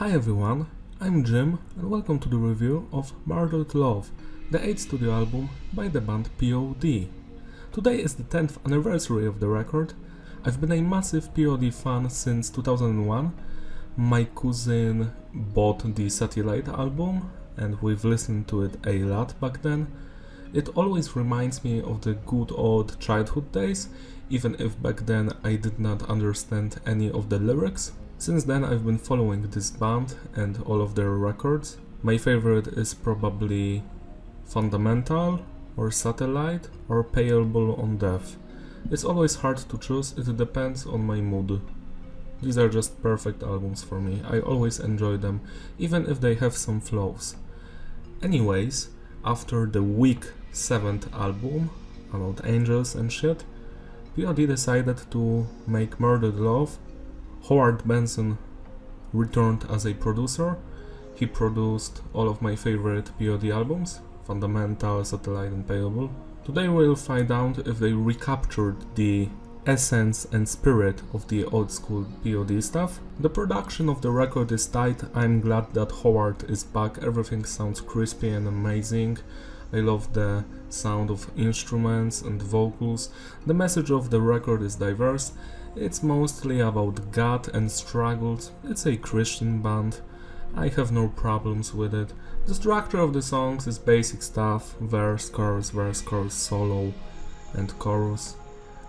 Hi everyone, I'm Jim and welcome to the review of Murdered Love, the 8th studio album by the band P.O.D. Today is the 10th anniversary of the record. I've been a massive P.O.D fan since 2001. My cousin bought the Satellite album and we've listened to it a lot back then. It always reminds me of the good old childhood days, even if back then I did not understand any of the lyrics. Since then I've been following this band and all of their records. My favorite is probably Fundamental or Satellite or Payable on Death. It's always hard to choose, it depends on my mood. These are just perfect albums for me, I always enjoy them, even if they have some flaws. Anyways, after the weak 7th album about angels and shit, P.O.D decided to make Murdered Love. Howard Benson returned as a producer. He produced all of my favorite P.O.D albums, Fundamental, Satellite and Payable. Today we'll find out if they recaptured the essence and spirit of the old school P.O.D stuff. The production of the record is tight. I'm glad that Howard is back. Everything sounds crispy and amazing. I love the sound of instruments and vocals. The message of the record is diverse. It's mostly about God and struggles. It's a Christian band. I have no problems with it. The structure of the songs is basic stuff: verse, chorus, solo, and chorus.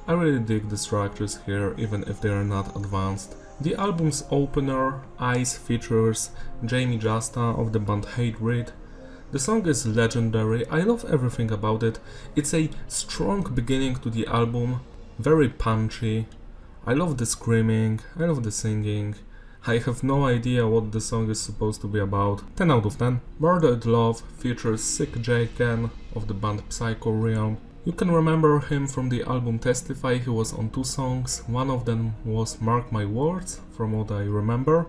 I really dig the structures here, even if they are not advanced. The album's opener, Eyes, features Jamie Jasta of the band Hatebreed. The song is legendary, I love everything about it. It's a strong beginning to the album, very punchy. I love the screaming, I love the singing. I have no idea what the song is supposed to be about. 10 out of 10. Murdered Love features Sick J. Ken of the band Psycho Realm. You can remember him from the album Testify. He was on 2 songs. One of them was Mark My Words, from what I remember.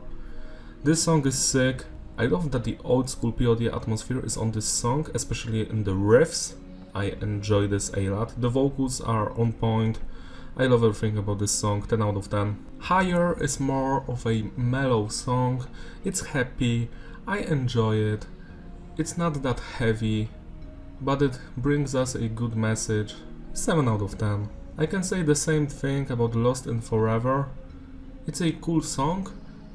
This song is sick. I love that the old school P.O.D atmosphere is on this song, especially in the riffs. I enjoy this a lot. The vocals are on point. I love everything about this song, 10 out of 10. Higher is more of a mellow song. It's happy. I enjoy it. It's not that heavy, but it brings us a good message. 7 out of 10. I can say the same thing about Lost in Forever. It's a cool song,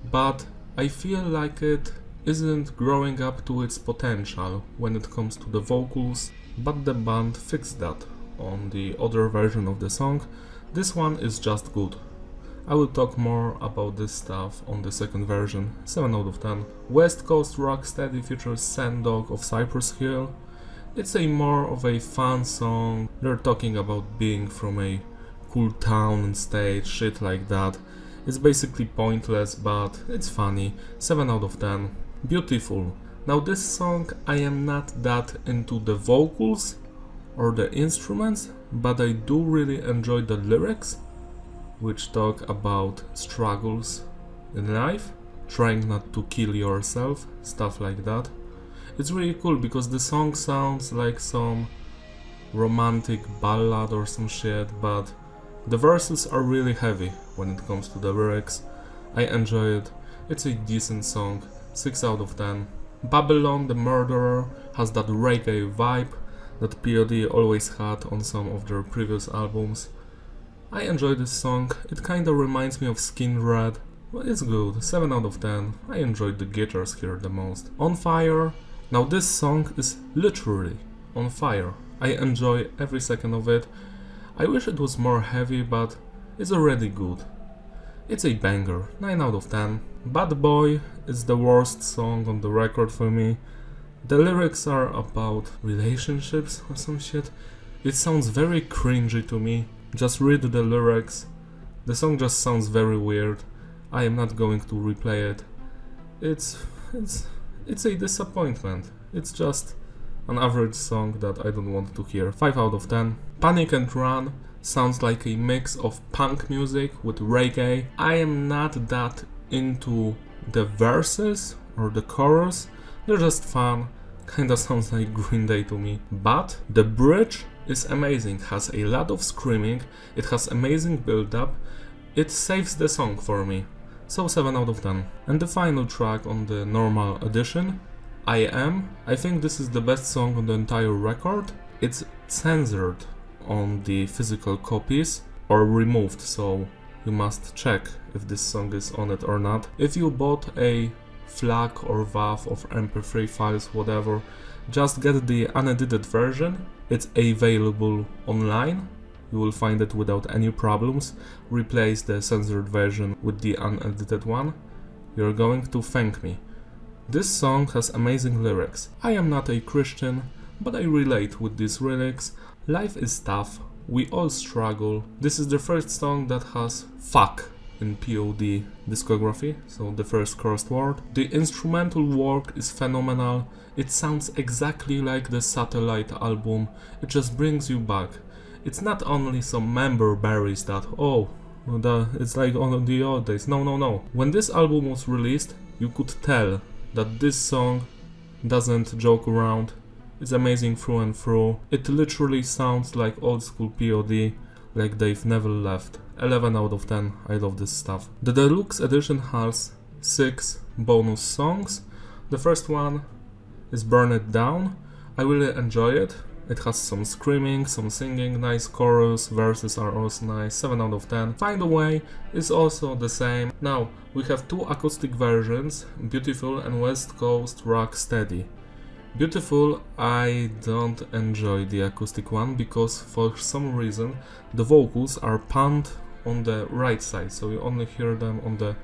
but I feel like it isn't growing up to its potential when it comes to the vocals, but the band fixed that on the other version of the song. This one is just good. I will talk more about this stuff on the second version. 7 out of 10. West Coast Rocksteady features Sandog of Cypress Hill. It's a more of a fun song. They're talking about being from a cool town and state, shit like that. It's basically pointless, but it's funny. 7 out of 10. Beautiful. Now this song, I am not that into the vocals or the instruments, but I do really enjoy the lyrics, which talk about struggles in life, trying not to kill yourself, stuff like that. It's really cool because the song sounds like some romantic ballad or some shit, but the verses are really heavy when it comes to the lyrics. I enjoy it. It's a decent song. 6 out of 10. Babylon the Murderer has that reggae vibe that P.O.D always had on some of their previous albums. I enjoy this song. It kinda reminds me of Skin Red, but it's good. 7 out of 10. I enjoyed the guitars here the most. On Fire. Now this song is literally on fire. I enjoy every second of it. I wish it was more heavy, but it's already good. It's a banger. 9 out of 10. Bad Boy is the worst song on the record for me. The lyrics are about relationships or some shit. It sounds very cringy to me. Just read the lyrics. The song just sounds very weird. I am not going to replay it. It's a disappointment. It's just an average song that I don't want to hear. 5 out of 10. Panic and Run sounds like a mix of punk music with reggae. I am not that into the verses or the chorus. They're just fun, kinda sounds like Green Day to me. But the bridge is amazing, has a lot of screaming, it has amazing build-up, it saves the song for me. so 7 out of 10. And the final track on the normal edition, I Am. I think this is the best song on the entire record. It's censored on the physical copies or removed, so you must check if this song is on it or not. If you bought a FLAC or WAV of MP3 files, whatever, just get the unedited version. It's available online. You will find it without any problems. Replace the censored version with the unedited one. You're going to thank me. This song has amazing lyrics. I am not a Christian, but I relate with these lyrics. Life is tough, we all struggle. This is the first song that has fuck in P.O.D discography, so the first cursed word. The instrumental work is phenomenal. It sounds exactly like the Satellite album. It just brings you back. It's not only some member berries that, it's like on the old days. No. When this album was released, you could tell that this song doesn't joke around. It's amazing through and through. It literally sounds like old school P.O.D, like they've never left. 11 out of 10, I love this stuff. The deluxe edition has 6 bonus songs. The first one is Burn It Down. I really enjoy it. It has some screaming, some singing, nice chorus, verses are also nice, 7 out of 10. Find a Way is also the same. Now, we have 2 acoustic versions, Beautiful and West Coast Rock Steady. Beautiful, I don't enjoy the acoustic one because for some reason the vocals are panned on the right side, so you only hear them on the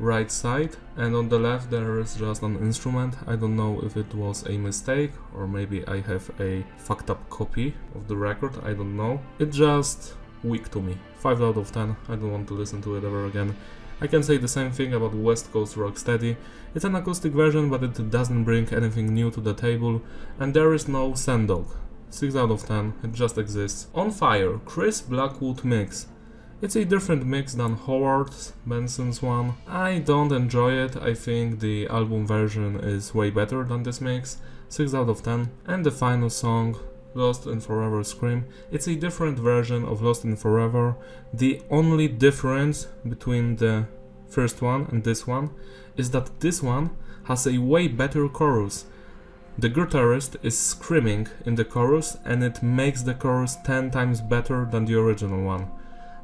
right side, and on the left there is just an instrument. I don't know if it was a mistake or maybe I have a fucked up copy of the record, I don't know. It's just weak to me. 5 out of 10, I don't want to listen to it ever again. I can say the same thing about West Coast Rocksteady. It's an acoustic version, but it doesn't bring anything new to the table, and there is no Sandog. 6 out of 10, it just exists. On Fire, Chris Blackwood mix. It's a different mix than Howard Benson's one. I don't enjoy it. I think the album version is way better than this mix. 6 out of 10. And the final song, Lost in Forever Scream. It's a different version of Lost in Forever. The only difference between the first one and this one is that this one has a way better chorus. The guitarist is screaming in the chorus and it makes the chorus 10 times better than the original one.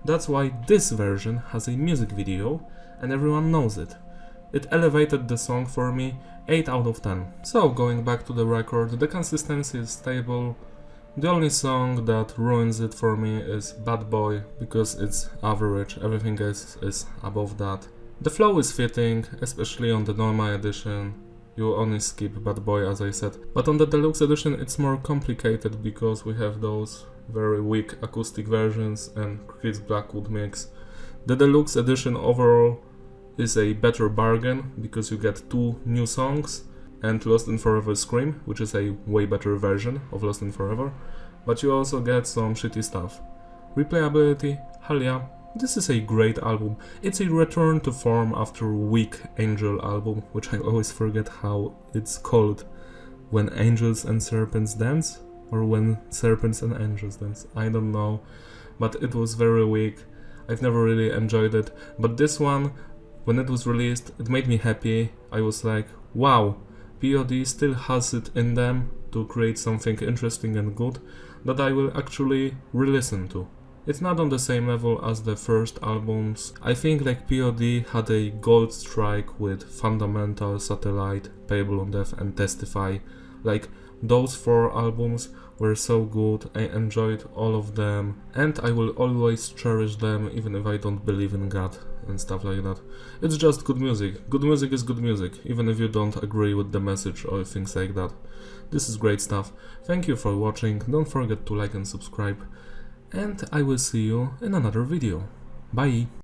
That's why this version has a music video and everyone knows it. It elevated the song for me, 8 out of 10. So going back to the record, the consistency is stable. The only song that ruins it for me is Bad Boy, because it's average, everything else is above that. The flow is fitting, especially on the normal edition. You only skip Bad Boy, as I said. But on the deluxe edition it's more complicated because we have those very weak acoustic versions and Chris Blackwood mix. The deluxe edition overall is a better bargain because you get 2 new songs and Lost in Forever Scream, which is a way better version of Lost in Forever, but you also get some shitty stuff. Replayability, hell yeah, this is a great album. It's a return to form after Weak Angel album, which I always forget how it's called. When Angels and Serpents Dance? Or When Serpents and Angels Dance? I don't know, but it was very weak. I've never really enjoyed it, but this one, when it was released, it made me happy. I was like, wow, P.O.D still has it in them to create something interesting and good that I will actually re-listen to. It's not on the same level as the first albums. I think like P.O.D had a gold strike with Fundamental, Satellite, Payable on Death and Testify. Like, those 4 albums were so good, I enjoyed all of them and I will always cherish them even if I don't believe in God and stuff like that. It's just good music. Good music is good music, even if you don't agree with the message or things like that. This is great stuff. Thank you for watching, don't forget to like and subscribe, and I will see you in another video. Bye!